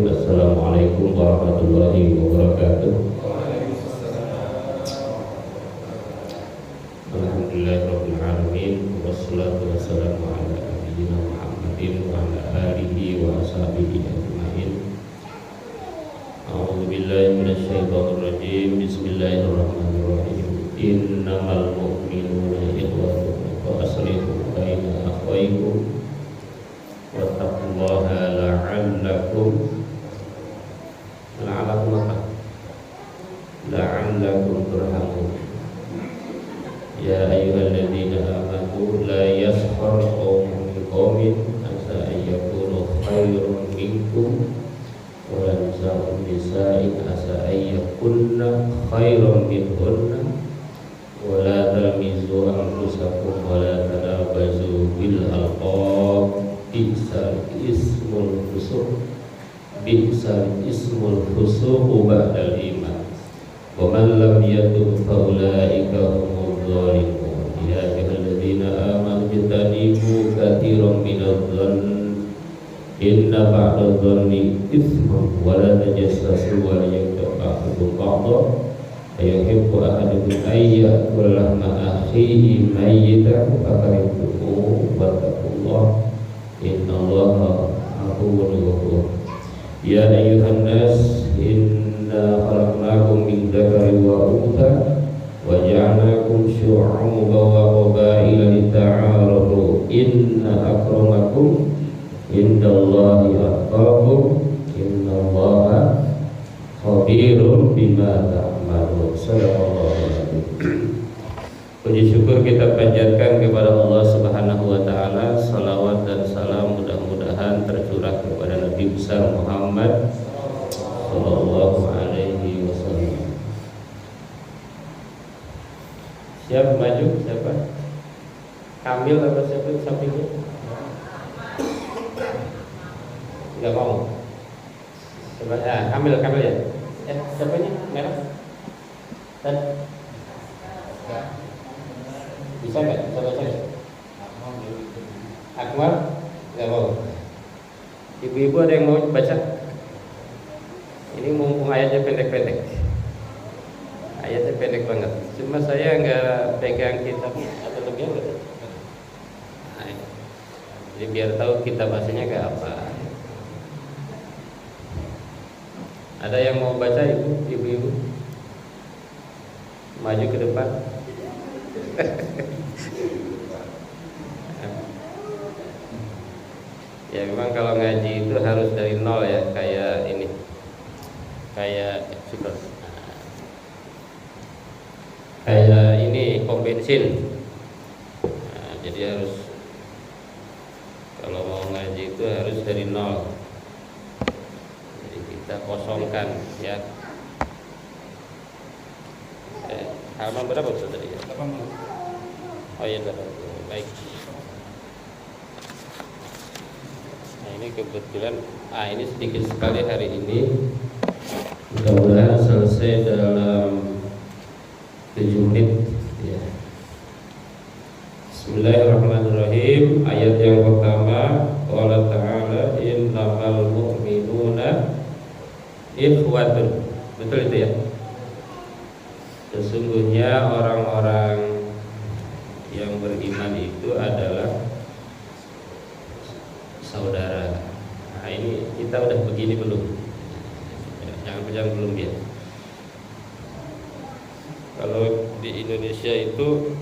Assalamualaikum warahmatullahi wabarakatuh. Alhamdulillahirabbil alamin wassalatu wassalamu ala nabiyyina Muhammadin wa ala alihi wa ashabihi ajmain. A'udzu billahi minasyaitonir rajim. Bismillahirrahmanirrahim. Innamal mu'minuna ikhwatun fa aslihu baina akhawaykum wattaqullaha la'allakum turhamun. Ya ayyuhalladzina amanu la yaskhar qaumun min qaumin asa ayyakunu khairan minkum wa la nisa'un nisa'in asa ayyakunna khairan minhunna wa la talmizu anfusakum wa la tanabazu bil alqab bi'sal ismul fusuq ba'dal iman wa man lam yatub fa ulaika humudz zalimun. Ya ayyuhalladzina amanu jtanibu katsiran minadh-dhanni inna ba'dadh dhanni itsmun wa la tajassasu wa la yaghtab ba'dukum ba'dhan ayuhibbu ahadukum ayyakula lahma akhihi mayyitan fakarihtumu wattaqullaha innallaha afuwwun ghafur. Ya ayyuhan nas inna khalaqnakum min dzakarin wa untha wa ja'alnakum syu'uban wa qabaila lita'arafu inna akramakum indallahi atqakum innallaha khabirun bima ta'malun. Sallallahu alaihi wasallam. Puji syukur kita panjatkan kepada Allah Subhanahu wa taala. Salawat dan salam mudah-mudahan tercurah kepada Nabi besar Muhammad sallallahu alaihi wasallam. Siap maju siapa? Kamil atau siapa di sampingnya? Enggak mau. Coba Kamil ya. Siapanya? Merah. Dan bisa nggak? Coba saya. Akmal nggak mau. Ibu-ibu ada yang mau baca? Ini mumpung ayatnya pendek-pendek. Ayatnya pendek banget. Cuma saya nggak pegang kitab atau lebih enggak. Jadi biar tahu kitab bahasanya kayak apa. Ada yang mau baca ibu-ibu? Maju ke depan. Ya memang kalau ngaji itu harus dari nol ya, kayak ini, kayak ini pom bensin. Nah, jadi harus kalau mau ngaji itu harus dari nol. Jadi kita kosongkan ya. Halaman berapa Ustaz tadi ya? 80. Oh iya 80. Baik. Nah, ini kebetulan ini sedikit sekali hari ini. Mudah-mudahan selesai dalam 7 menit ya. Bismillahirrahmanirrahim. Ayat yang pertama, qala ta'ala innamal mu'minuna ikhwatun. Betul itu ya? Sesungguhnya orang-orang yang beriman itu adalah saudara. Nah ini kita udah begini belum? Jangan belum ya. Kalau di Indonesia itu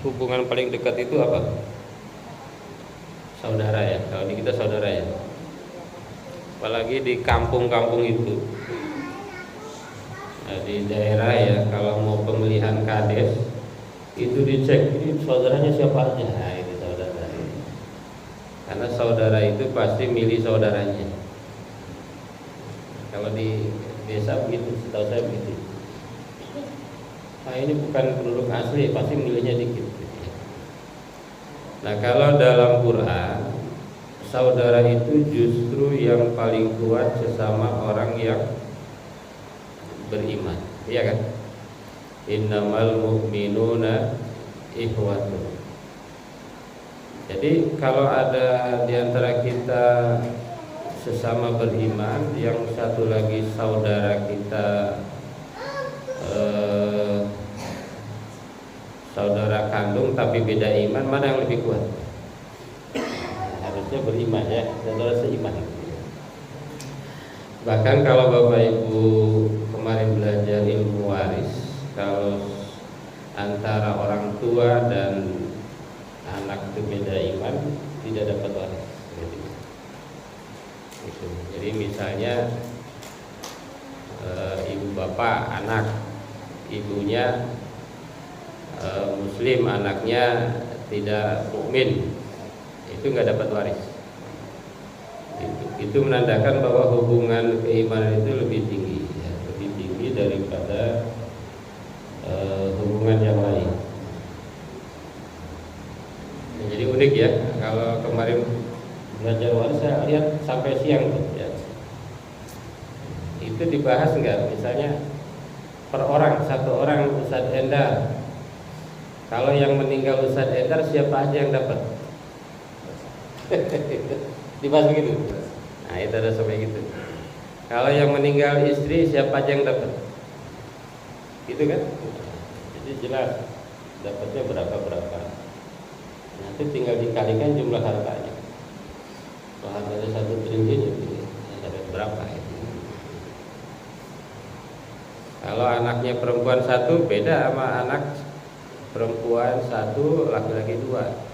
hubungan paling dekat itu apa? Saudara ya. Kalau di kita saudara ya. Apalagi di kampung-kampung itu. Nah, di daerah ya kalau mau pemilihan kades itu dicek ini saudaranya siapa aja. Nah, itu saudara. Karena saudara itu pasti milih saudaranya. Kalau di desa begitu, setahu saya begitu. Nah ini bukan penduduk asli, pasti milihnya dikit. Nah kalau dalam Quran, saudara itu justru yang paling kuat sesama orang yang beriman, iya kan? Innamal mu'minuna ikhwatun. Jadi kalau ada di antara kita sesama beriman, yang satu lagi saudara kita, saudara kandung tapi beda iman, mana yang lebih kuat? Harusnya beriman ya, saudara seiman. Bahkan kalau Bapak Ibu kemarin belajar ilmu waris, kalau antara orang tua dan anak itu beda iman, tidak dapat waris. Jadi misalnya ibu bapak anak, ibunya muslim, anaknya tidak mukmin, itu nggak dapat waris. Itu menandakan bahwa hubungan keimanan itu lebih tinggi, ya, lebih tinggi daripada hubungan yang lain. Ya, jadi unik ya, kalau kemarin belajar waris saya lihat sampai siang tuh, ya. Itu dibahas enggak? Misalnya per orang, satu orang Ustadz Endar, kalau yang meninggal Ustadz Endar siapa aja yang dapat? Dibahas begitu. Nah itu ada sampai gitu. Kalau yang meninggal istri siapa aja yang dapat? Gitu kan? Jadi jelas dapatnya berapa. Nanti tinggal dikalikan jumlah hartanya. Kalau harganya 1 triliun itu dapat berapa itu? Kalau anaknya perempuan 1 beda sama anak perempuan 1 laki-laki 2.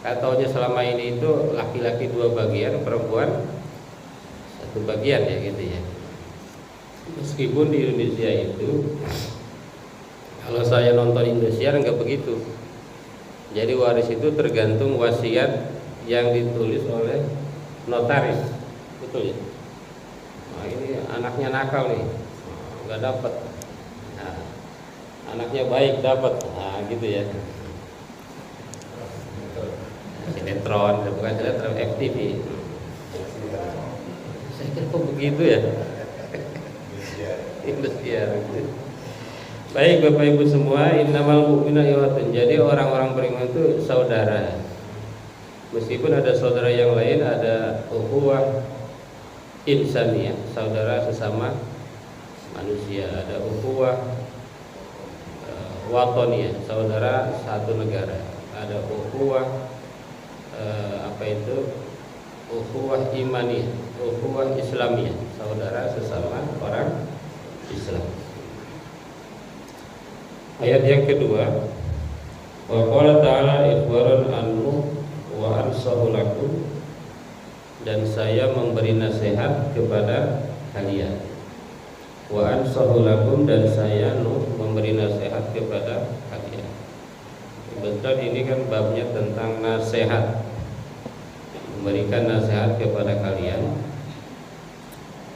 Katanya selama ini itu laki-laki 2 bagian, perempuan 1 bagian ya gitu ya. Meskipun di Indonesia itu, kalau saya nonton Indonesia enggak begitu. Jadi waris itu tergantung wasiat yang ditulis oleh notaris, betul ya. Nah, ini anaknya nakal nih, nggak dapat. Nah, anaknya baik dapat, nah gitu ya. Sinetron, bukan sinetron, FTV. Saya kira kok begitu ya. Indosiar. Baik Bapak Ibu semua, innamal mu'minuna ikhwatun. Jadi orang-orang beriman itu saudara. Meskipun ada saudara yang lain, ada ukhuwah insaniyah, saudara sesama manusia. Ada ukhuwah watoniyah, saudara satu negara. Ada ukhuwah ukhuwah imaniyah, ukhuwah islamiyah, saudara sesama orang Islam. Ayat yang kedua, wa qala ta'ala ikhbaran annu wa ansahu lakum, dan saya memberi nasihat kepada kalian. Wa ansahu lakum, dan saya memberi nasihat kepada kalian. Kebetulan ini kan babnya tentang nasihat, memberikan nasihat kepada kalian.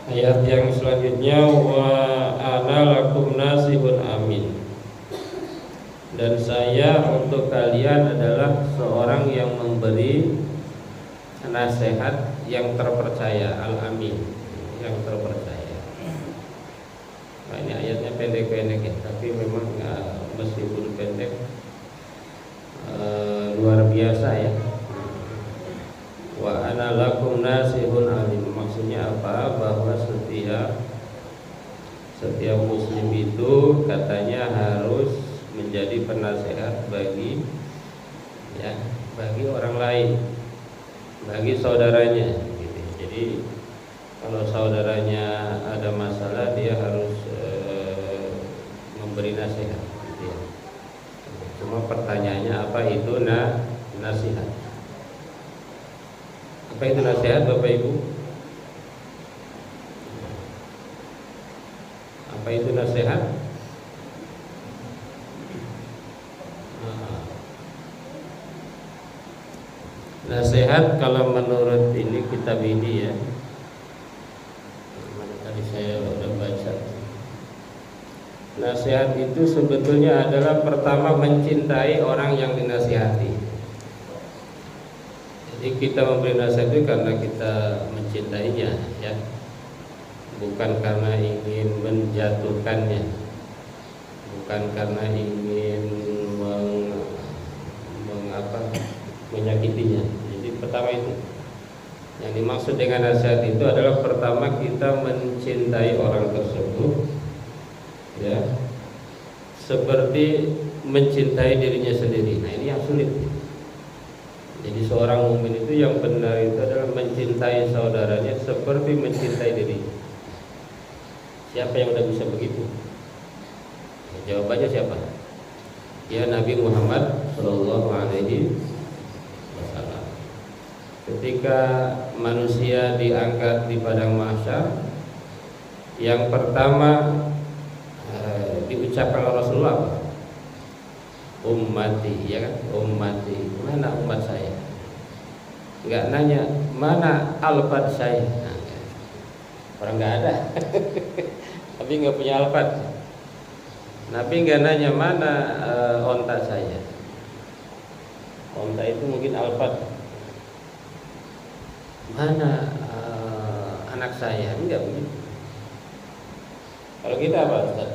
Ayat yang selanjutnya, wa ana lakum nasihun amin, dan saya untuk kalian adalah seorang yang memberi nasihat yang terpercaya, al-amin, yang terpercaya. Nah, ini ayatnya pendek-pendek ya, tapi memang meskipun pendek luar biasa ya. Wa ana lakum nasihun alim, maksudnya apa? Bahwa setiap muslim itu katanya harus menjadi penasehat bagi orang lain, bagi saudaranya gitu. Jadi kalau saudaranya ada masalah, dia harus memberi nasihat gitu ya. Cuma pertanyaannya apa itu nasihat? Apa itu nasihat Bapak Ibu? Apa itu nasihat? Nasihat kalau menurut ini kitab ini ya, tadi saya udah baca. Nasihat itu sebetulnya adalah pertama mencintai orang yang dinasihati. Jadi kita memberi nasihat itu karena kita mencintainya ya, bukan karena ingin menjatuhkannya, bukan karena ingin menyakitinya. Jadi pertama itu Yang dimaksud dengan nasihat itu adalah pertama kita mencintai orang tersebut, ya, seperti mencintai dirinya sendiri. Nah ini yang sulit. Jadi seorang mukmin itu yang benar itu adalah mencintai saudaranya seperti mencintai diri. Siapa yang udah bisa begitu? Jawabannya siapa? Ya Nabi Muhammad Shallallahu Alaihi Wasallam. Ketika manusia diangkat di padang mahsyar, yang pertama diucapkan oleh Rasulullah, ummati, ya kan? Ummati, mana umat saya? Enggak nanya mana alfad saya. Nah, orang enggak ada. Tapi enggak punya alfad. Nabi enggak nanya mana onta saya. Onta itu mungkin alfad. Mana anak saya? Enggak begitu. Kalau kita apa, Ustaz?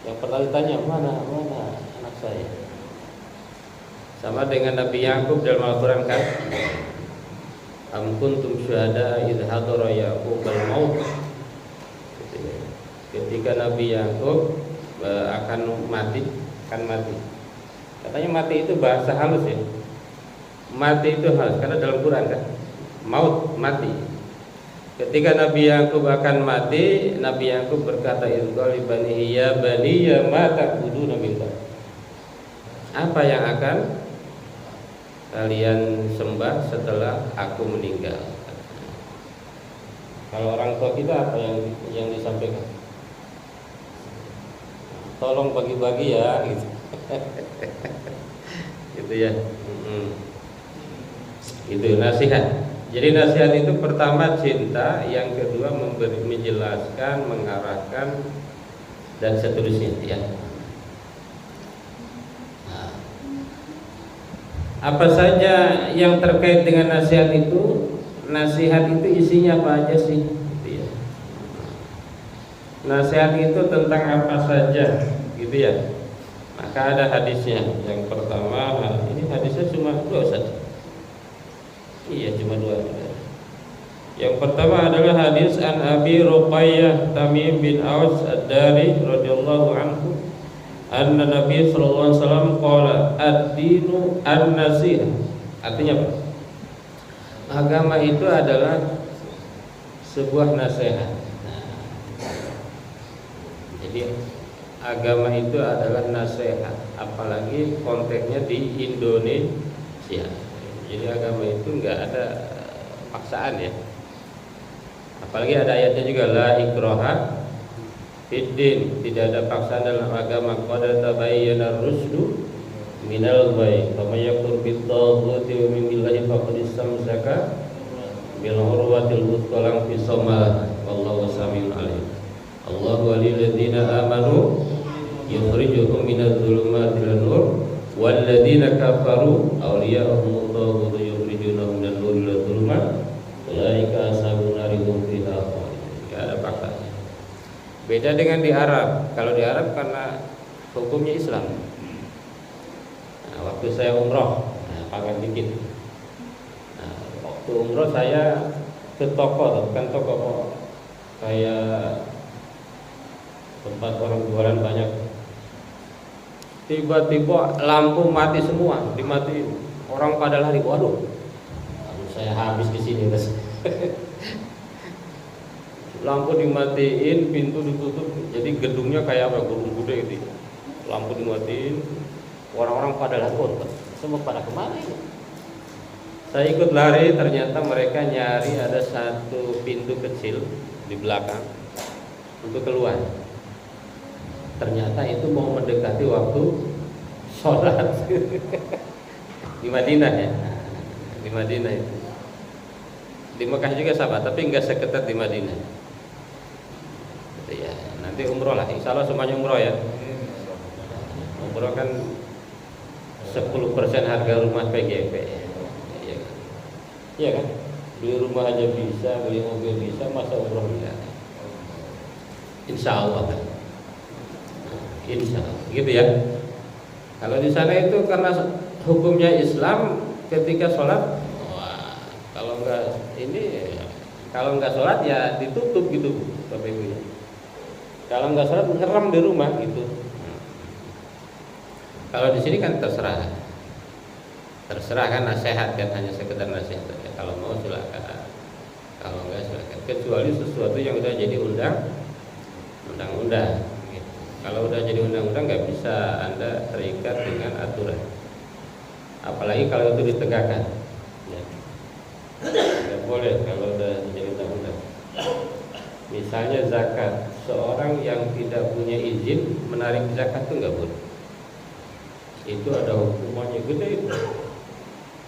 Yang pertama ditanya mana anak saya. Sama dengan Nabi Yakub dalam Al-Quran kan, am kuntum syuhada idh hadara Yaqub al-maut. Ketika Nabi Yakub akan mati. Katanya mati itu bahasa halus ya. Mati itu halus karena dalam Quran kan, maut, mati. Ketika Nabi Yakub akan mati, Nabi Yakub berkata, "Izqali banihi ya bani ya ma ta'buduna min ba'di." Apa yang akan kalian sembah setelah aku meninggal? Kalau orang tua kita apa yang disampaikan? Tolong bagi-bagi ya, gitu. Gitu ya. Itu nasihat. Jadi nasihat itu pertama cinta, yang kedua menjelaskan, mengarahkan, dan seterusnya ya. Nah, apa saja yang terkait dengan nasihat itu? Nasihat itu isinya apa aja sih? Gitu ya. Nasihat itu tentang apa saja, gitu ya. Maka ada hadisnya. Yang pertama, ini hadisnya cuma 2 saja. Iya cuma 2. Yang pertama adalah hadis an Abi Ruqayyah Tamim bin Aus Ad-Dari radhiyallahu anhu, anna Nabi sallallahu alaihi wasallam qala ad-dinu an-nasihah. Artinya apa? Agama itu adalah sebuah nasihat. Jadi agama itu adalah nasihat, apalagi konteksnya di Indonesia. Jadi agama itu enggak ada paksaan ya. Apalagi ada ayatnya juga, la ikraha fiddin, tidak ada paksaan dalam agama. Qad tabayyana ar-rusydu minal ghayy, faman yakfur bit-taghuti wa min billahi faqad istamsaka bil urwatil wuthqa lam fisama, wallahu samiun alim. Allahu waliyul ladzina amanu yukhrijuhum minadh-dhulumati ilan-nur walladzina kafaru awliya'uhum at-taghut yukhrijunahum minal-nur ila-dhulumat ulaika ashabun nari hum fiha khalidun. Enggak ada paksaan. Beda dengan di Arab. Kalau di Arab karena hukumnya Islam. Nah, waktu saya umroh, pakai dikit. Nah, waktu umroh saya ke toko, bukan toko, kayak tempat orang jualan banyak. Tiba-tiba lampu mati semua, dimatiin. Orang pada lari, waduh, saya habis di sini. Lampu dimatiin, pintu ditutup, jadi gedungnya kayak apa? Gedung gede gitu. Lampu dimatiin, orang-orang pada lari, semua pada kemana ini? Saya ikut lari, ternyata mereka nyari ada satu pintu kecil di belakang untuk keluar. Ternyata itu mau mendekati waktu sholat di Madinah ya. Di Madinah itu. Di Mekah juga sama, tapi enggak seketat di Madinah. Ya, nanti umroh lah. Insya Allah semuanya umroh ya. Umroh kan 10% harga rumah PGP. Iya kan? Iya kan? Beli rumah aja bisa, beli mobil bisa, masa umroh enggak? Insya Allah kan. Insya Allah, gitu ya. Kalau di sana itu karena hukumnya Islam, ketika sholat, wah, kalau nggak ini kalau nggak sholat ya ditutup gitu Bapak Ibu ya. Kalau nggak sholat ngeram di rumah gitu. Kalau di sini kan terserah kan nasihat kan, hanya sekedar nasihat saja. Kalau mau silakan, kalau enggak silakan. Kecuali sesuatu yang udah jadi undang-undang. Gitu. Kalau udah jadi undang-undang nggak bisa Anda terikat dengan aturan. Apalagi kalau itu ditegakkan. Ya. Nggak boleh kalau udah jadi undang-undang. Misalnya zakat, seorang yang tidak punya izin menarik zakat itu nggak boleh. Itu ada hukumannya gede itu,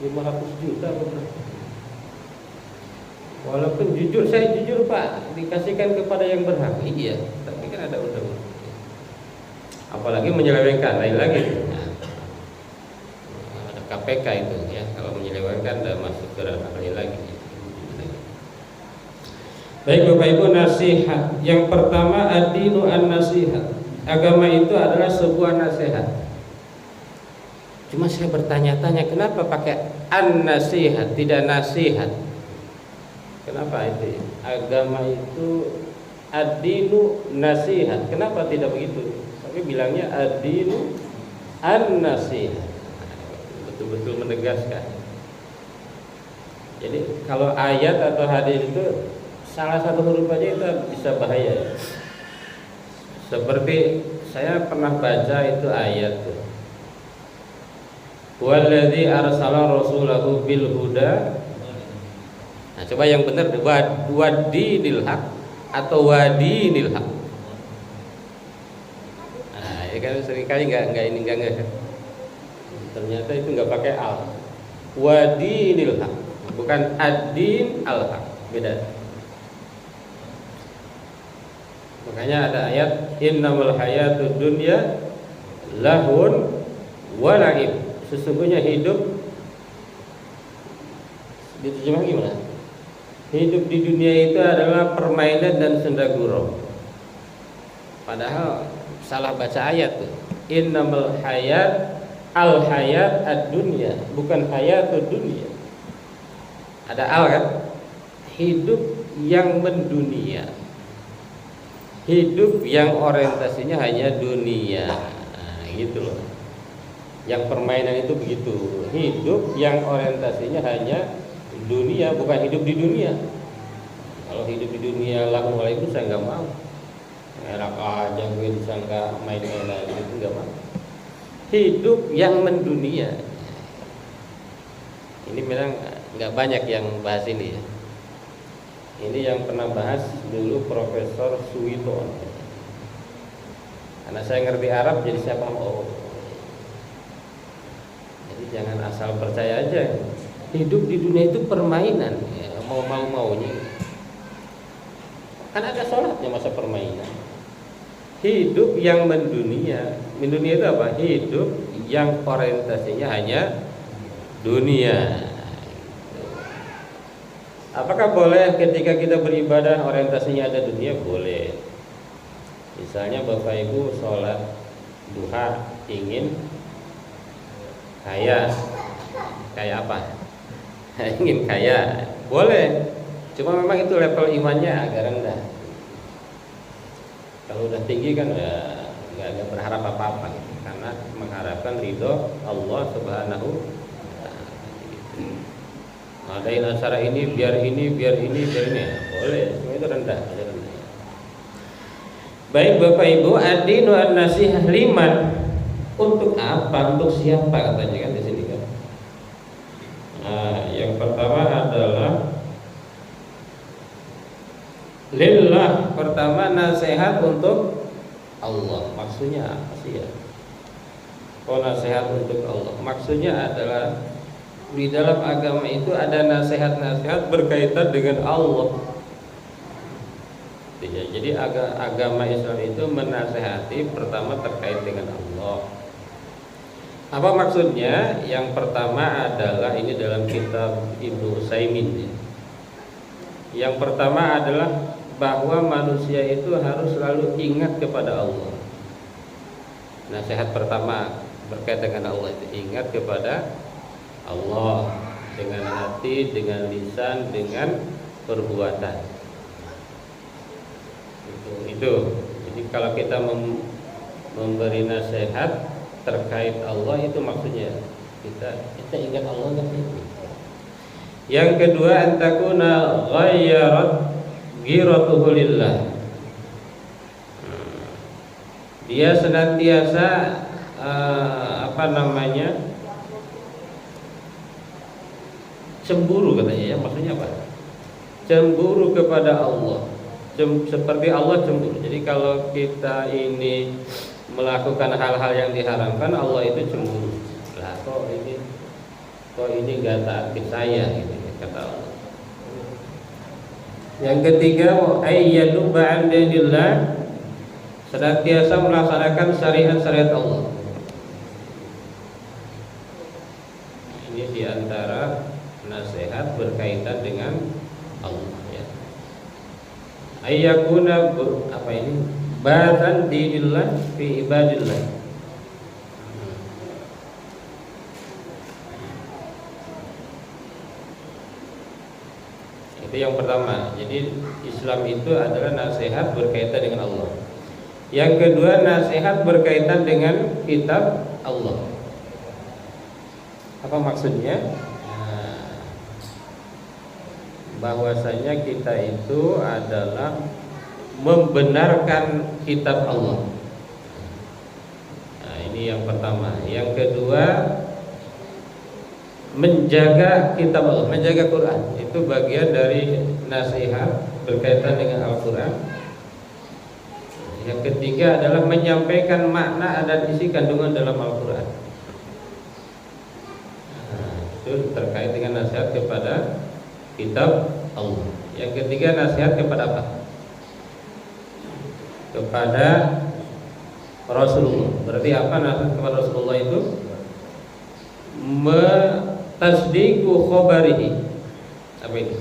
500 juta betul. Walaupun saya jujur Pak, dikasihkan kepada yang berhak, iya, tapi kan ada undang-undang. Apalagi menyelewengkan, lain lagi. Nah, ada KPK itu ya, kalau menyelewengkan udah masuk ke ranah lain lagi. Baik Bapak Ibu, nasihat. Yang pertama ad-dinu an-nasihat. Agama itu adalah sebuah nasihat. Cuma saya bertanya-tanya kenapa pakai an-nasihat tidak nasihat? Kenapa itu? Agama itu ad-dinu nasihat. Kenapa tidak begitu? Tapi bilangnya ad-dinu an-nasihat. Betul-betul menegaskan. Jadi kalau ayat atau hadis itu salah satu huruf aja itu bisa bahaya. Seperti saya pernah baca itu ayat tuh. Walladzi arsala rasulahu bil huda. Nah, coba yang benar wadinil haq atau wadinil haq. Nah, ya kan seringkali enggak. Ternyata itu enggak pakai al. Wadinil haq, bukan ad-din al haq, beda. Makanya ada ayat innamal hayatud dunya lahun wa la'ib. Sesungguhnya hidup diterjemah gimana? Hidup di dunia itu adalah permainan dan senda gurau. Padahal salah baca ayat tuh. Innamal hayat al hayat ad-dunya, bukan hayatud dunya. Ada al kan? Hidup yang mendunia. Hidup yang orientasinya hanya dunia. Nah, gitu loh. Yang permainan itu begitu. Hidup yang orientasinya hanya dunia, bukan hidup di dunia. Kalau hidup di dunia laku itu saya nggak mau. Enak aja gue disangka main-mainan itu nggak mau. Hidup yang mendunia. Ini memang nggak banyak yang bahas ini ya. Ini yang pernah bahas dulu Profesor Suwito. Karena saya ngerti Arab jadi saya paham. Jangan asal percaya aja. Hidup di dunia itu permainan ya, mau-maunya. Kan ada sholatnya masa permainan. Hidup yang mendunia. Mendunia itu apa? Hidup yang orientasinya hanya dunia. Apakah boleh ketika kita beribadah orientasinya ada dunia? Boleh. Misalnya Bapak Ibu sholat duha ingin kaya apa? Ingin kaya, boleh. Cuma memang itu level imannya agak rendah. Kalau udah tinggi kan ya nggak berharap apa-apa, karena mengharapkan ridho Allah Subhanahu wa Ta'ala. Ngadain acara ini biar ini. Boleh, semua itu rendah. Baik Bapak Ibu, ad-dinu an-nasihah liman. Untuk apa? Untuk siapa katanya kan di sini kan? Nah, yang pertama adalah lillah. Pertama nasihat untuk Allah. Maksudnya apa sih ya? Oh, nasihat untuk Allah. Maksudnya adalah di dalam agama itu ada nasihat-nasihat berkaitan dengan Allah. Jadi agama Islam itu menasehati pertama terkait dengan Allah. Apa maksudnya? Yang pertama adalah ini dalam kitab Ibnu Utsaimin. Yang pertama adalah bahwa manusia itu harus selalu ingat kepada Allah. Nasihat pertama berkaitan dengan Allah itu ingat kepada Allah. dengan hati, dengan lisan, dengan perbuatan. Itu. Jadi kalau kita memberi nasihat terkait Allah, itu maksudnya kita ingat Allah kan itu. Yang kedua, antakuna ghiratuhu lillah. Dia senantiasa cemburu katanya ya, maksudnya apa? Cemburu kepada Allah. Seperti Allah cemburu. Jadi kalau kita ini melakukan hal-hal yang diharamkan, Allah itu cemburu. Lah kok ini enggak taat ke saya gitu kata Allah. Yang ketiga, ayyadu ba'dillah, senantiasa melaksanakan syariat-syariat Allah. Ini diantara nasihat berkaitan dengan Allah ya. Ayyakuna ba'dan dinillah fi ibadillah. Itu yang pertama. Jadi Islam itu adalah nasihat berkaitan dengan Allah. Yang kedua, nasihat berkaitan dengan kitab Allah. Apa maksudnya? Bahwasanya kita itu adalah membenarkan kitab Allah. Nah, ini yang pertama. Yang kedua, menjaga kitab Allah, menjaga Quran. Itu bagian dari nasihat berkaitan dengan Al-Quran. Yang ketiga adalah menyampaikan makna dan isi kandungan dalam Al-Quran. Itu terkait dengan nasihat kepada kitab Allah. Yang ketiga, nasihat kepada apa? Kepada Rasulullah. Berarti apa nasihat kepada Rasulullah itu? Tasdiqu khabarihi. Apa ini?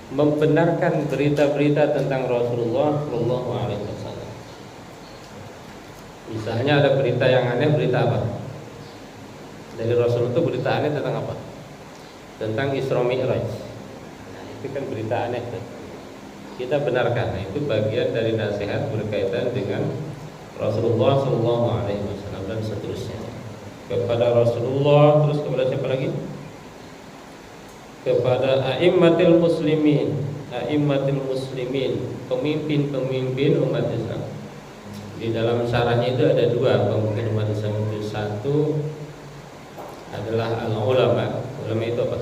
Membenarkan berita-berita tentang Rasulullah sallallahu alaihi wasallam. Misalnya ada berita yang aneh, berita apa? Dari Rasul itu berita aneh tentang apa? Tentang Isra Mi'raj. Nah, itu kan berita aneh tuh. Kita benarkan. Nah, itu bagian dari nasihat berkaitan dengan Rasulullah sallallahu alaihi wasallam dan seterusnya. Kepada Rasulullah, terus kepada siapa lagi? Kepada a'immatil muslimin, pemimpin-pemimpin umat Islam. Di dalam syarahnya itu ada dua pemimpin umat Islam itu. Satu adalah al-ulama. Ulama itu apa?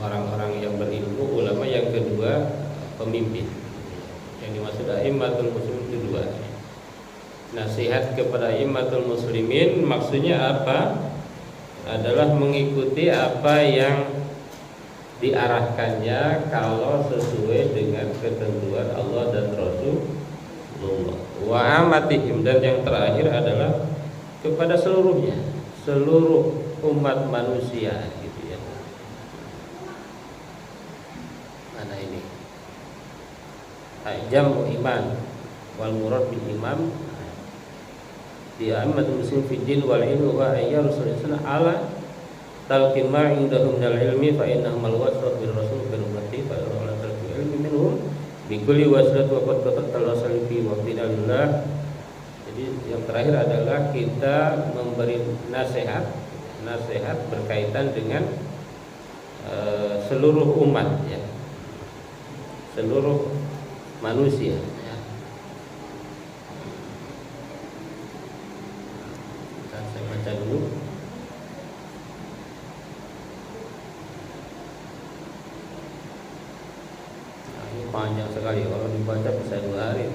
Orang-orang yang berilmu, ulama. Yang kedua pemimpin. Yang dimaksud a'immatul muslimin itu dua. Nasihat kepada immatul muslimin maksudnya apa? Adalah mengikuti apa yang diarahkannya kalau sesuai dengan ketentuan Allah dan Rasulullah. Wa amatihim, dan yang terakhir adalah kepada seluruhnya, seluruh umat manusia gitu ya. Mana ini? Jamu iman wal murad bil imam di a'immatul muslimin fi din wal ilmi wa ayya rasulullah ala talqin ma indahum minal ilmi fa innahum al-wasat bil rasul bil ummati fa ala talqin ilmi minhum bi kulli waslat wa qad tatallasal fi waqtina lillah. Jadi yang terakhir adalah kita memberi nasihat berkaitan dengan seluruh umat ya. Seluruh manusia. Dulu nah, ini panjang sekali, kalau dibaca bisa 2 hari.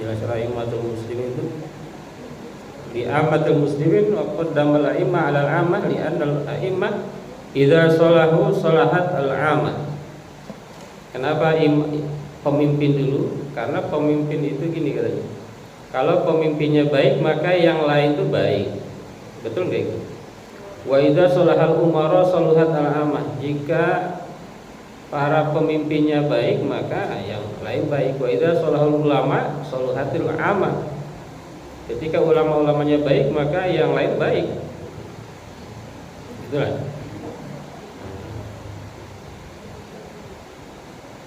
Jelas a'immatul muslimin itu di a'immatul muslimin wa qaddamal a'immah 'alal 'ammah li anna al-a'immah idza salahu salahat al-'ammah. Kenapa pemimpin dulu? Karena pemimpin itu gini katanya, kalau pemimpinnya baik maka yang lain itu baik. Betul nggak itu? Wa idza salahal umara saluhat al-amah. Jika para pemimpinnya baik maka yang lain baik. Wa idza salahul ulama saluhatil amah. Ketika ulama-ulamanya baik, maka yang lain baik. Itulah.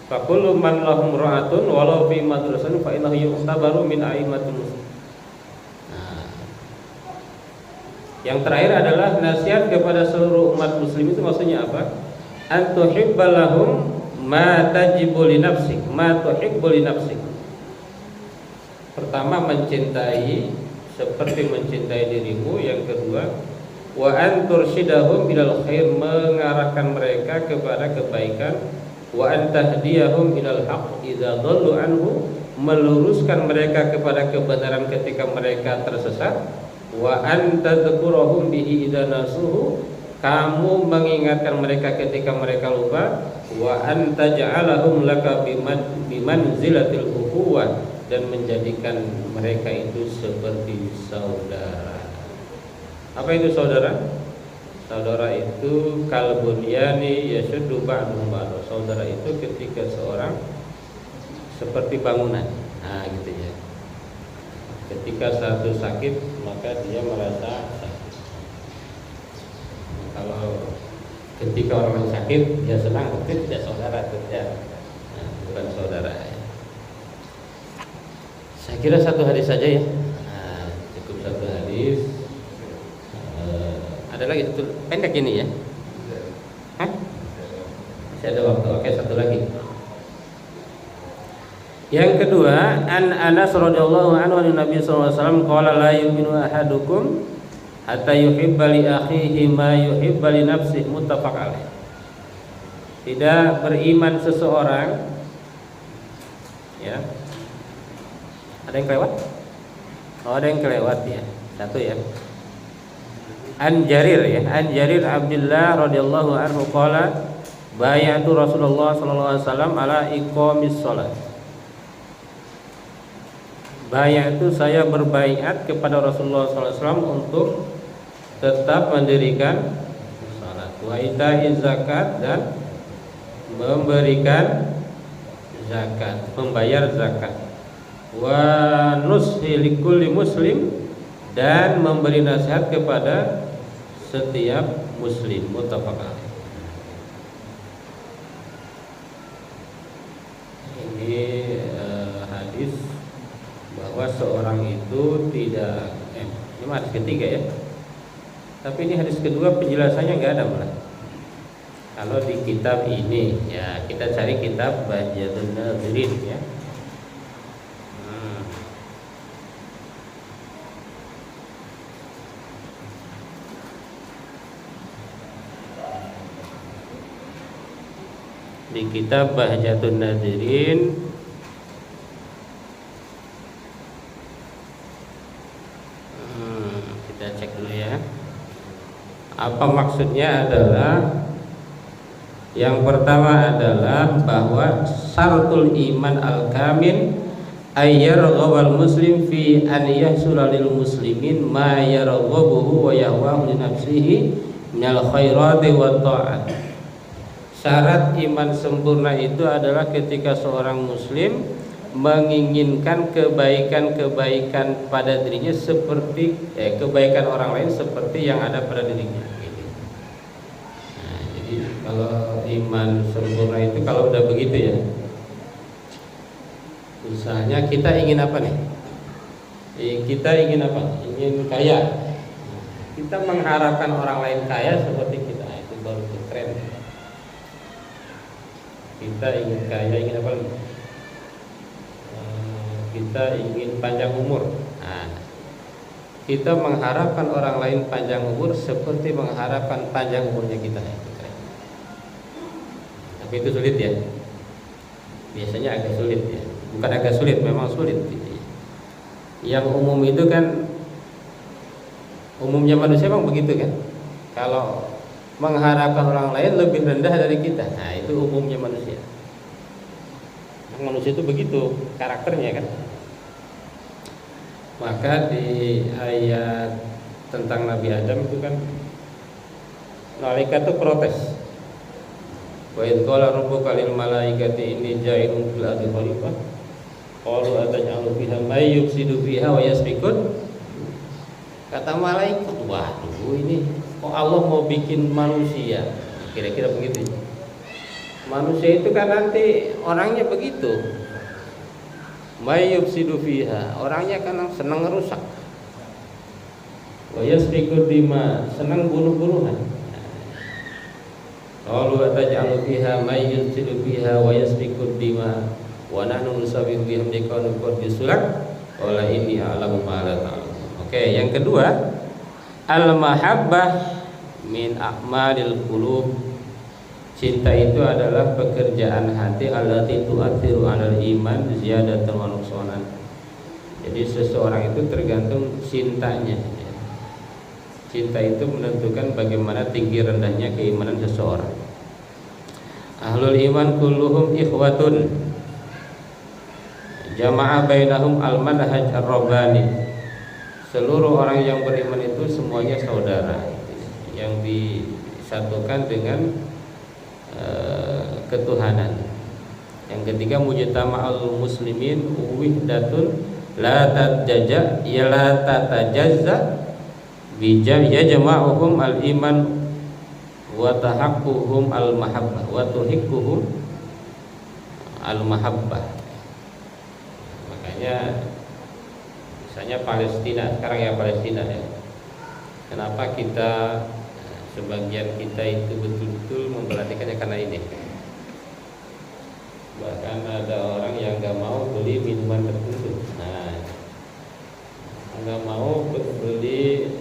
Fa kullu man lahum ra'atun walau fi madrasatin fa innahu yu'tabaru min a'immatul muslimin. Yang terakhir adalah nasihat kepada seluruh umat muslim itu maksudnya apa? Antuhibbalahum ma tajibu li nafsik, ma tuhibbu li nafsik. Pertama, mencintai seperti mencintai dirimu. Yang kedua, wa antursyidahum ilal khair, mengarahkan mereka kepada kebaikan. Wa antahdiyahum ilal haq idza dhallu anhu, meluruskan mereka kepada kebenaran ketika mereka tersesat. Wa antadhkurahum bihi idza nasuhu, kamu mengingatkan mereka ketika mereka lupa. Wa antaj'alahum laka bimanzilatil ukhuwah, dan menjadikan mereka itu seperti saudara. Apa itu saudara? Saudara itu kalbunyani yashuddu ba'duhu ba'da. Saudara itu ketika seorang seperti bangunan. Nah, gitu ya. Ketika satu sakit, maka dia merasa sakit. Kalau ketika orang sakit, dia senang, itu tidak saudara, tidak. Nah, bukan saudara. Saya kira satu hadis saja ya. Nah, cukup satu hadis. Ada lagi satu pendek ini ya. Hah? Masih ada waktu. Oke, satu lagi. Yang kedua, an Anas radhiyallahu anhu an Nabi sallallahu alaihi wasallam qala la yu'minu ahadukum hatta yuhibba li akhihi ma yuhibba li nafsihi, muttafaq alaih. Tidak beriman seseorang, ya. Ada yang kelewat? Oh, ada yang kelewat ya. Satu ya. An Jarir ya, An Jarir Abdullah radhiyallahu anhu qala bay'atu Rasulullah sallallahu alaihi wasallam ala iqamis shalah. Bayat itu saya berbaiat kepada Rasulullah SAW untuk tetap mendirikan salat, wa ita'iz zakat, dan memberikan zakat, membayar zakat, wa nushi likulli muslim, dan memberi nasihat kepada setiap muslim, muttafaq alaih. Ini hadis bahwa seorang itu tidak ini hadis ketiga ya, tapi ini hadis kedua penjelasannya nggak ada malah. Kalau di kitab ini ya, kita cari kitab Bahjatun Nazirin ya. Di kitab Bahjatun Nazirin kita cek dulu ya. Apa maksudnya adalah, yang pertama adalah bahwa syaratul iman al-kamil ayyarghawal muslim fi an yahsula lil muslimin ma yarghabuhu wa yahwahu li nafsihi minal khairati wa ta'at. Syarat iman sempurna itu adalah ketika seorang muslim menginginkan kebaikan-kebaikan pada dirinya seperti kebaikan orang lain seperti yang ada pada dirinya. Nah, jadi kalau iman sempurna itu kalau udah begitu ya, misalnya kita ingin apa nih? Kita ingin apa? Ingin kaya. Kita mengharapkan orang lain kaya seperti kita, itu baru keren. Kita ingin kaya, ingin apa lagi? Kita ingin panjang umur. Nah, kita mengharapkan orang lain panjang umur seperti mengharapkan panjang umurnya kita. Tapi itu sulit ya. Biasanya agak sulit ya. Bukan agak sulit, memang sulit gitu ya. Yang umum itu kan, umumnya manusia memang begitu kan. Kalau mengharapkan orang lain lebih rendah dari kita, nah itu umumnya manusia. Manusia itu begitu karakternya kan. Maka di ayat tentang Nabi Adam itu kan malaikat itu protes. Wa idh qala rabbuka lil malaikati inni ja'ilun fil ardi khalifah qalu ataj'alu fiha may yufsidu fiha wa yasfikun Kata malaikat, waduh ini kok Allah mau bikin manusia? Kira-kira begitu. Manusia itu kan nanti orangnya begitu. May yufsidu fiha, orangnya kan senang ngerusak. Wa yasfiku dima, senang bunuh-bunuhan. Qalu ataj'alu fiha may yufsidu fiha wa yasfiku dima wa nahnu nusabbihu bihamdika wa nuqaddisu lak. Qala inni a'lamu ma la ta'lamun. Oke, yang kedua, al-mahabbah min a'malil qulub. Cinta itu adalah pekerjaan hati allati tu'athiru 'alal iman ziyadatan wa nuqsanan. Jadi seseorang itu tergantung cintanya. Cinta itu menentukan bagaimana tinggi rendahnya keimanan seseorang. Ahlul iman kulluhum ikhwatun. Jama'a bainahum al-manhaj ar-rabbani. Seluruh orang yang beriman itu semuanya saudara, yang disatukan dengan ketuhanan. Yang ketiga, mujtama'ul muslimin wahdatun la tatajazza ya la tatajazza bi yajma'uhum al-iman wa tahaqquhum al-mahabbah wa tuhikkuhum al-mahabbah. Makanya misalnya Palestina, sekarang ya Palestina ya. Kenapa kita sebagian kita itu betul-betul memperhatikannya karena ini. Bahkan ada orang yang nggak mau beli minuman tertentu. Nah, nggak mau beli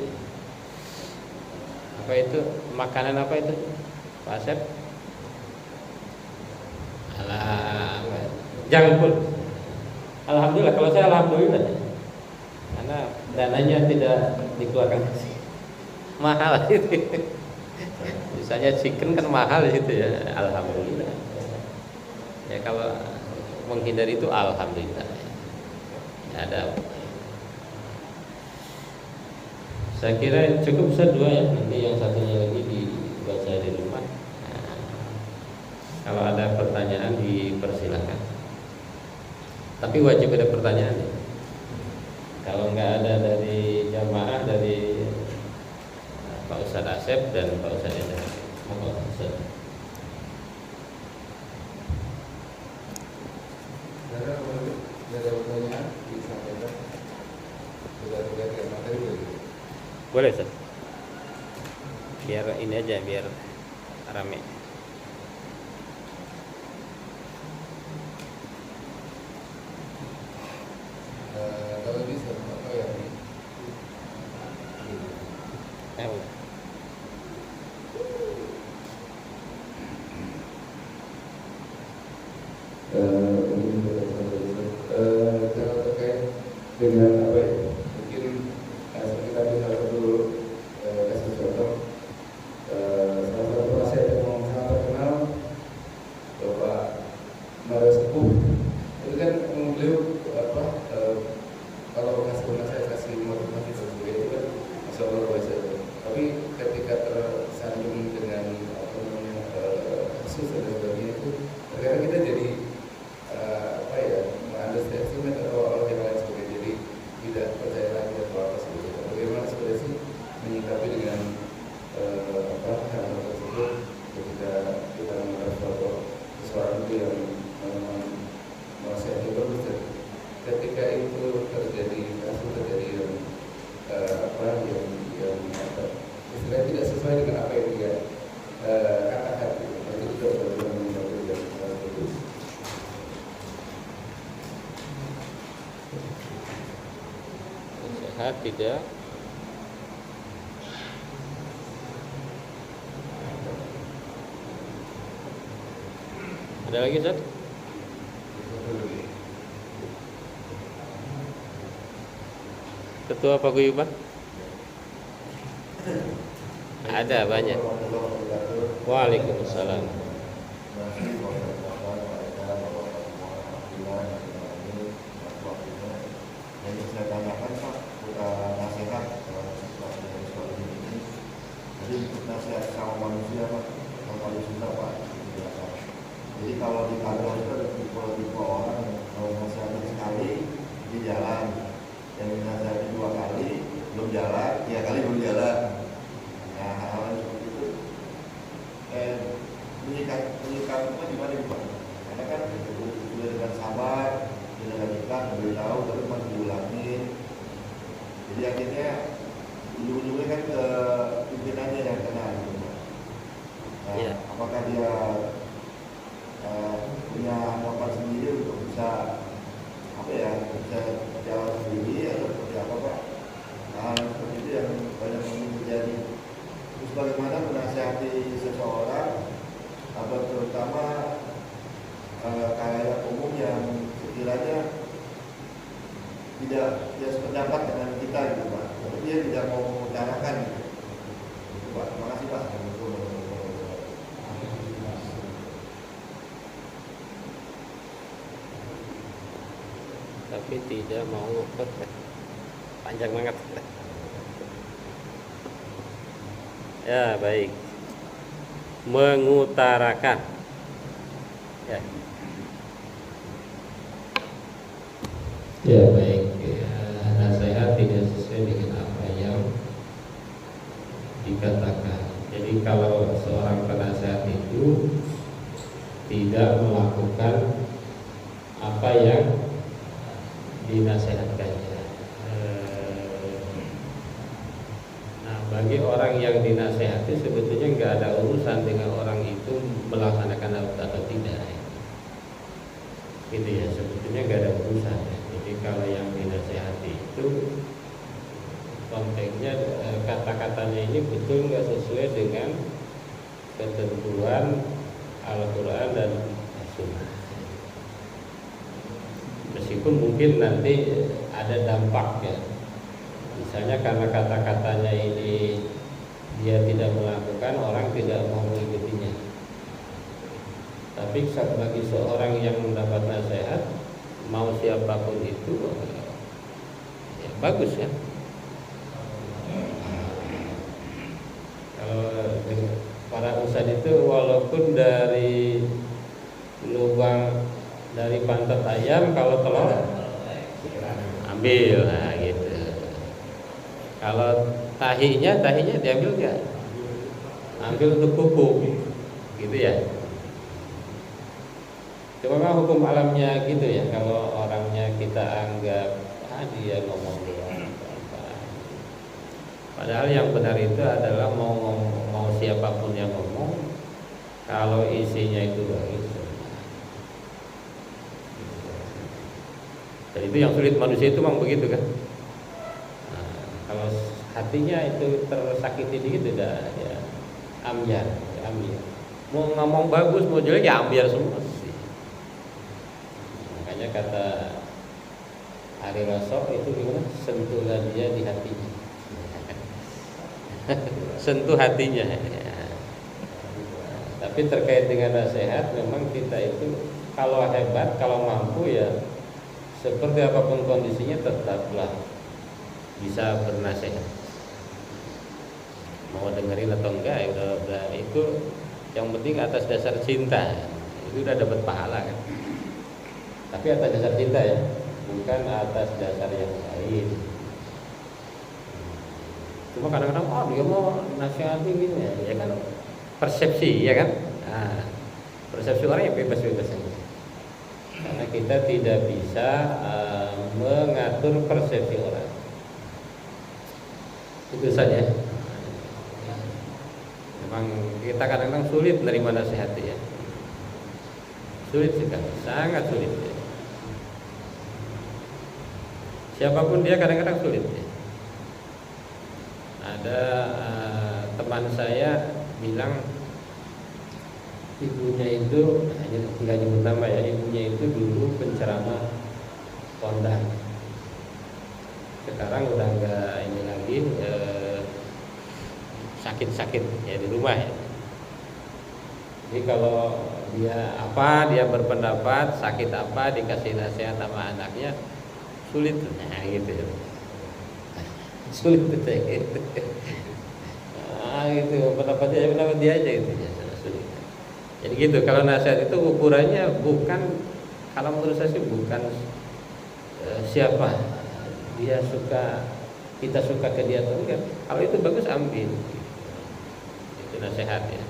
apa itu, makanan apa itu, Pak Asep? Alah, junk food. Alhamdulillah, kalau saya alhamdulillah, karena dananya tidak dikeluarkan mahal itu. Misalnya chicken kan mahal di situ ya, alhamdulillah. Ya kalau menghindari itu alhamdulillah. Ya, ada. Saya kira cukup dua ya. Nanti yang satunya lagi dibaca di rumah. Nah, kalau ada pertanyaan dipersilakan. Tapi wajib ada pertanyaan. Kalau nggak ada dari jamaah, dari Pak Ustadz Asep dan Pak Ustadz Enda. Mohon Ustadz. Ada pertanyaan disampaikan. Sudah terkait materi boleh? Boleh Ustadz. Biar ini aja, biar rame. Kalau bisa apa ya? Kalau terkait dengan apa ya, mungkin kita bisa dulu kasih contoh salah satu nasihat yang sangat terkenal Bapak Mario Sepuh itu kan beliau apa kalau kasih nasihat, kasih motivasi tersebut itu kan masya Allah biasa. Tapi ketika tersandung dengan apa namanya kasus dan sebagainya itu terkadang kita jadi apa ya, underestimate atau yang lain sebagainya, jadi tidak percaya lagi atau apa sebagainya. Bagaimana sebenarnya sih menyikapi dengan apa hal tersebut ketika kita melihat seseorang itu yang memang merasa itu bagus, ketika itu terjadi kasus terjadi yang apa yang istilahnya tidak sesuai dengan apa yang dia katakan, itu sudah benar-benar menyebabkan itu. Sehat tidak? Ada lagi Ustaz? Ketua Paguyuban? Ada banyak. Waalaikumsalam. Jadi saya tanyakan Pak, nasihat situasi ini. Jadi untuk nasihat sama manusia Pak, yang paling susah Pak. Jadi kalau di kantor itu ada tipe-tipe orang yang kalau nasihatin sekali di jalan, yang nasihatin 2 kali belum jalan, 3 kali belum jalan. Nah, hal-hal seperti itu menyikapinya gimana nih Pak? Karena kan sudah dengan sabar, dengan ikhlas memberitahu, tapi masih diulangin. Jadi akhirnya ujung-ujungnya kan ke pimpinannya yang kena gitu Pak. Nah, apakah dia punya anggapan sendiri untuk bisa bisa jalan sendiri atau seperti apa Pak? Nah, seperti itu yang banyak mungkin terjadi. Terus bagaimana menasihati seseorang atau terutama kayak umum yang sekiranya tidak sependapat dengan kita gitu Pak, tapi dia tidak mau mengutarakan gitu. Itu Pak, terima kasih Pak. Tapi tidak mau ngikut, panjang banget. Ya baik, mengutarakan. Ya. Ya baik, ya, nasihat tidak sesuai dengan apa yang dikatakan. Jadi kalau seorang penasehat itu tidak melakukan apa yang dinasehatkannya. Nah, bagi orang yang dinasehati sebetulnya nggak ada urusan dengan orang itu melaksanakan atau tidak. Gitu ya, sebetulnya nggak ada urusan. Jadi kalau yang dinasehati itu konteksnya kata-katanya ini betul nggak sesuai dengan ketentuan Al-Quran dan Sunnah. Meskipun mungkin nanti ada dampaknya, misalnya karena kata-katanya ini dia tidak melakukan, orang tidak mau mengikutinya. Tapi bagi seorang yang mendapat nasihat, mau siapapun itu, ya bagus ya. Kalau para ustadz itu walaupun dari lubang dari pantat ayam, kalau telur ambil, nah gitu. Kalau tahinya diambil nggak? Ambil untuk pupuk, gitu ya. Cuma hukum alamnya gitu ya. Kalau orangnya kita anggap dia ngomong doang, padahal yang benar itu adalah mau siapapun yang ngomong, kalau isinya itu bagus. Dan itu yang sulit manusia itu memang begitu kan. Nah, kalau hatinya itu tersakiti dikit udah ya ambiar. Mau ngomong bagus mau jelek ya ambiar semua sih. Makanya kata Ari Lasso itu gimana? Sentuhlah dia di hatinya. Sentuh hatinya. Ya. Tapi terkait dengan nasihat, memang kita itu kalau hebat, kalau mampu ya seperti apapun kondisinya tetaplah bisa bernasihat. Mau dengerin atau enggak ya udah itu yang penting atas dasar cinta. Itu udah dapat pahala kan. Tapi atas dasar cinta ya, bukan atas dasar yang lain. Cuma kadang-kadang dia mau nasihati gitu ya kan persepsi ya kan. Nah, persepsi orang ya bebas-bebas aja. Karena kita tidak bisa mengatur persepsi orang. Itu saja. Memang kita kadang-kadang sulit menerima nasihat ya. Sulit sekali, sangat sulit ya. Siapapun dia kadang-kadang sulit ya. Ada teman saya bilang ibunya itu, nggak nyebut nama ya, ibunya itu dulu penceramah kondang. Sekarang udah nggak ini lagi, sakit-sakit ya di rumah ya. Jadi kalau dia berpendapat sakit apa dikasih nasihat sama anaknya sulit, nah gitu. Sulit gitu. Gitu pendapat dia aja gitu ya. Jadi gitu, kalau nasihat itu ukurannya bukan, kalau menurut saya sih bukan siapa dia suka kita suka ke dia atau enggak. Kalau itu bagus ambil. Itu nasihat ya.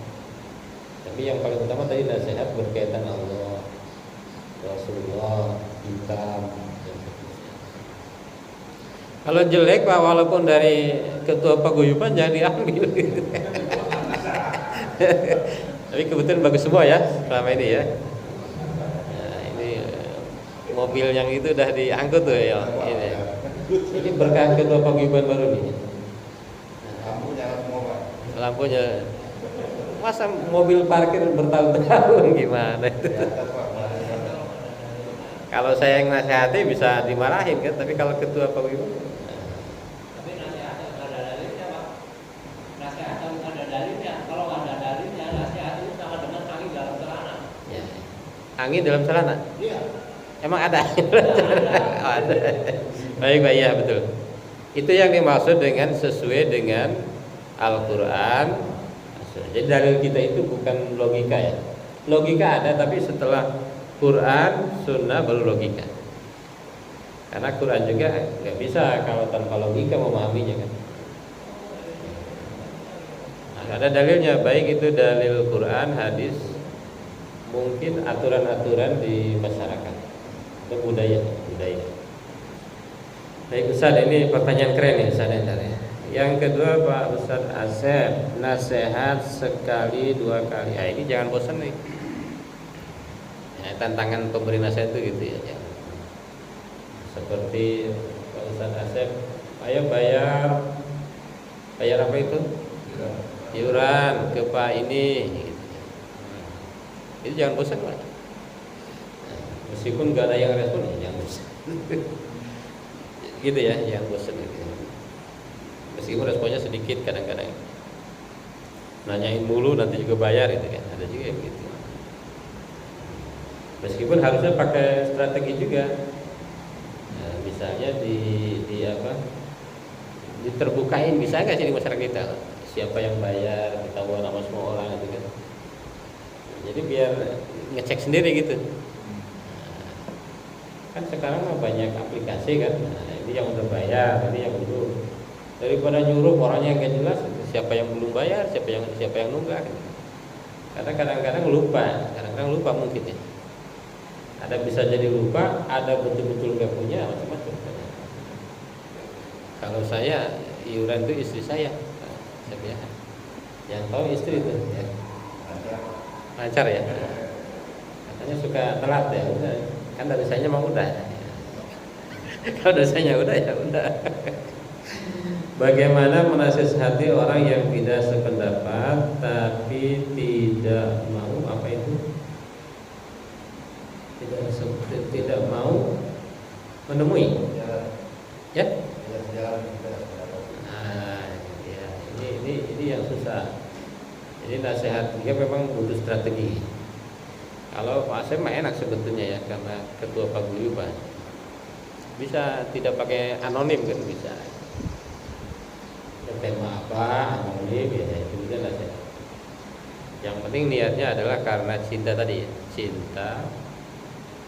Tapi yang paling utama tadi nasihat berkaitan Allah, Rasulullah, kitab. Kalau jelek Pak, walaupun dari ketua paguyuban jangan diambil. Tapi kebetulan bagus semua ya selama ini ya. Nah, ini mobil yang itu udah diangkut tuh ya. Ini berkah ketua paguyuban baru nih. Lampunya semua Pak. Lampunya, masa mobil parkir bertahun-tahun gimana itu? Kalau saya yang nasihati bisa dimarahin kan, tapi kalau ketua paguyuban angin dalam celana? Iya. Emang ada? Oh, ada. Baik, ya betul. Itu yang dimaksud dengan sesuai dengan Al-Quran. Jadi dalil kita itu bukan logika ya. Logika ada, tapi setelah Quran, Sunnah baru logika. Karena Quran juga nggak bisa kalau tanpa logika memahaminya kan. Nah, ada dalilnya, baik itu dalil Quran, hadis, mungkin aturan-aturan di masyarakat atau budaya. Baik Ustaz, ini pertanyaan keren nih Ustaz ya. Yang kedua Pak Ustaz Asep, nasihat sekali dua kali. Ah, ini jangan bosan nih. Ya, tantangan pemberi nasihat itu gitu ya. Seperti Pak Ustaz Asep, ayo bayar apa itu? Iuran ke Pak ini. Itu jangan bosan Pak. Meskipun gak ada yang respon, ya jangan bosan. Gitu ya, jangan bosan gitu. Meskipun responnya sedikit kadang-kadang. Nanyain mulu nanti juga bayar itu kan. Ada juga yang gitu. Meskipun harusnya pakai strategi juga. Nah, misalnya diterbukain, bisa nggak sih di masyarakat kita? Siapa yang bayar, ketahuan sama semua orang gitu kan. Jadi biar ngecek sendiri gitu. Kan sekarang banyak aplikasi kan. Nah, ini yang udah bayar, ini yang belum. Daripada nyuruh orangnya yang nggak jelas, siapa yang belum bayar, siapa yang nunggak. Karena kadang-kadang lupa mungkin ya. Ada bisa jadi lupa, ada betul-betul nggak punya, macam-macam. Kalau saya iuran itu istri saya, yang tahu istri itu ya. Lancar ya. Katanya suka telat ya. Udah. Kan dari saya mau udah. Kalau dari saya udah ya udah. Bagaimana menasihati orang yang tidak sependapat tapi tidak mau apa itu? Tidak mau menemui. Ya? Nah, ya, ini yang susah. Jadi nasihat dia memang butuh strategi. Kalau Pak Asep mah enak sebetulnya ya, karena ketua paguyuban. Bisa tidak pakai anonim kan bisa. Tema apa anonim ya itu juga nasihat. Yang penting niatnya adalah karena cinta tadi, cinta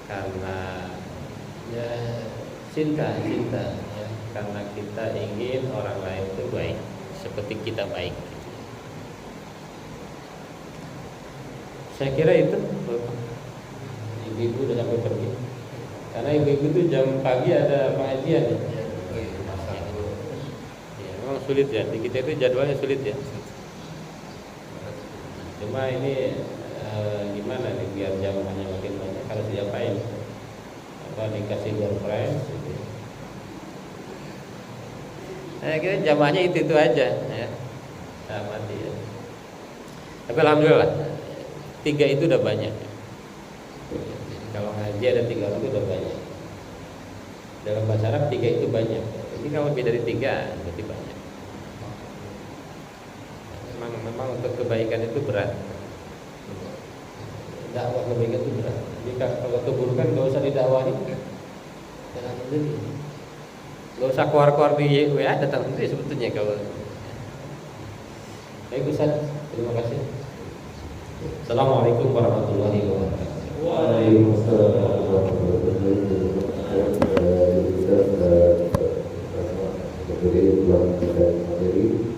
karena ya cinta ya, karena kita ingin orang lain itu baik seperti kita baik. Saya kira itu ibu-ibu udah sampai pergi. Karena ibu-ibu itu jam pagi ada pengajian ya. Ya, memang sulit ya. Di kita itu jadwalnya sulit ya. Cuma ini gimana nih biar jamaahnya makin banyak, harus diapain? Apa dikasih door prize? Gitu. Saya kira jamaahnya itu aja ya. Sama dia. Tapi alhamdulillah 3 itu udah banyak. Kalau ngaji ada 3 itu udah banyak. Dalam bahasa Arab 3 itu banyak. Ini kalau lebih dari 3 berarti banyak. Memang untuk kebaikan itu berat. Dakwah kebaikan itu berat. Jadi kalau keburukan nggak usah didakwahi, datang sendiri. Nggak usah keluar-keluar di WA, datang sendiri sebetulnya kalau. Baik Ustaz, terima kasih. Assalamualaikum warahmatullahi wabarakatuh. Waalaikumsalam warahmatullahi wabarakatuh. Jadi pulang pada materi